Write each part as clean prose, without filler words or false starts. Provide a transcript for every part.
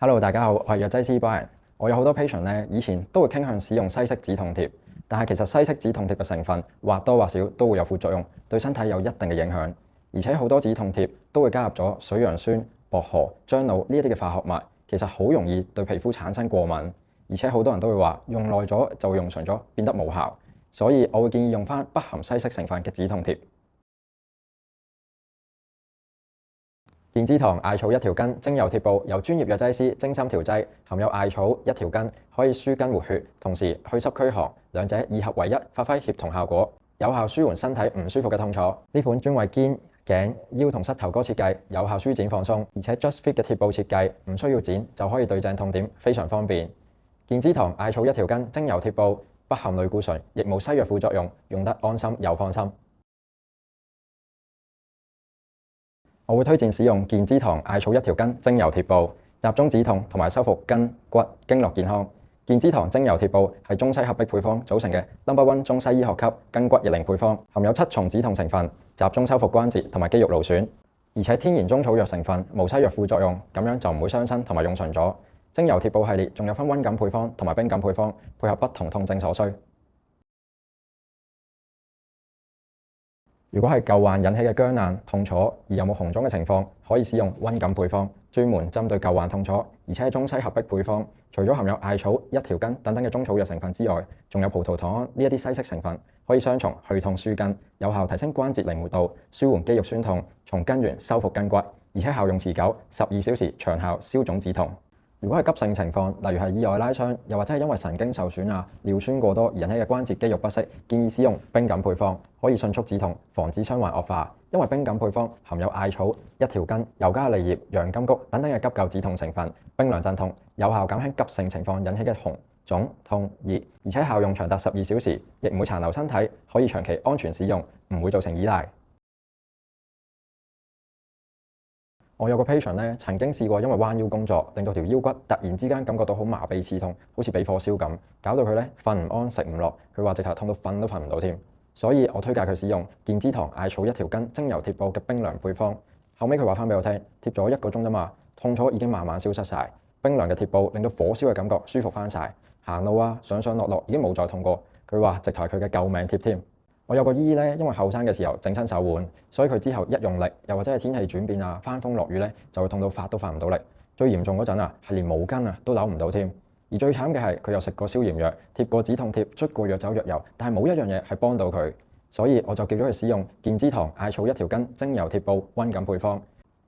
Hello，大家好，我係藥劑師 Brian。我有好多 patient 咧，以前都會傾向使用西式止痛貼，但係其實西式止痛貼嘅成分或多或少都會有副作用，對身體有一定嘅影響。而且好多止痛貼都會加入咗水楊酸、薄荷、樟腦呢一啲嘅化學物，其實好容易對皮膚產生過敏。而且好多人都會話用耐咗就會用純咗，變得冇效。所以我會建議用返不含西式成分嘅止痛貼。健之堂艾草1條根精油貼布由專業藥劑師精心調製，含有艾草1條根，可以舒筋活血，同時去濕驅寒，兩者二合為一，發揮協同效果，有效舒緩身體唔舒服嘅痛楚。呢款專為肩、頸、腰同膝頭哥設計，有效舒展放鬆，而且 Just Fit 嘅貼布設計，唔需要剪就可以對正痛點，非常方便。健之堂艾草1條根精油貼布不含類固醇，亦無西藥副作用，用得安心又放心。我會推薦使用健之堂艾草1條根精油貼布，集中止痛同埋修復筋骨經絡健康。健之堂精油貼布係中西合璧配方組成嘅 No.1 中西醫學級筋骨逆齡配方，含有7重止痛成分，集中修復關節同埋肌肉勞損，而且天然中草藥成分，無西藥副作用，咁樣就唔會傷身同埋用純咗。精油貼布系列仲有分溫感配方同埋冰感配方，配合不同痛症所需。如果係舊患引起嘅僵硬、痛楚而有冇紅腫嘅情況，可以使用溫感配方，專門針對舊患痛楚，而且係中西合璧配方。除咗含有艾草1條根等等嘅中草藥成分之外，仲有葡萄糖胺呢一啲西式成分，可以雙重去痛舒筋，有效提升關節靈活度，舒緩肌肉酸痛，從根源修復筋骨，而且效用持久，12小時長效消腫止痛。如果係急性情況，例如係意外拉傷，又或者係因為神經受損尿酸過多而引起嘅關節肌肉不適，建議使用冰感配方，可以迅速止痛，防止傷患惡化。因為冰感配方含有艾草1條根、尤加利葉、洋甘菊等等嘅急救止痛成分，冰涼鎮痛，有效減輕急性情況引起嘅紅、腫、痛、熱，而且效用長達12小時，亦唔會殘留身體，可以長期安全使用，唔會造成依賴。我有個 patient 咧，曾經試過因為彎腰工作，令到條腰骨突然之間感覺到好麻痹刺痛，好似俾火燒咁，搞到佢咧瞓唔安、食唔落。佢話直頭痛到瞓都瞓唔到添。所以我推介佢使用健之堂艾草1條根精油貼布嘅冰涼配方。後尾佢話翻俾我聽，貼咗1個鐘啫嘛，痛楚已經慢慢消失晒。冰涼嘅貼布令到火燒嘅感覺舒服翻晒，行路上上落落已經冇再痛過。佢話直頭係佢嘅救命貼添。我有個姨咧，因為後生嘅時候整親手腕，所以佢之後一用力，又或者係天氣轉變翻風落雨咧，就會痛到發都發唔到力。最嚴重嗰陣係連毛巾都扭唔到添。而最慘嘅係佢又食過消炎藥，貼過止痛貼，捽過藥酒藥油，但係冇一樣嘢係幫到佢。所以我就叫咗佢使用健之堂艾草1條根精油貼布溫感配方，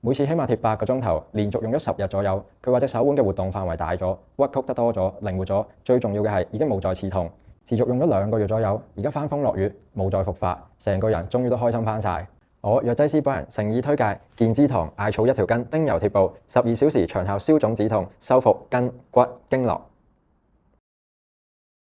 每次起碼貼8個鐘頭，連續用咗10日左右。佢話隻手腕嘅活動範圍大咗，屈曲得多咗，靈活咗，最重要嘅係已經冇再刺痛。持續用咗2個月左右，而家翻風落雨冇再復發，成個人終於都開心翻晒。我藥劑師本人誠意推介健之堂艾草1條根精油貼布，12小時長效消腫止痛，修復筋骨經絡。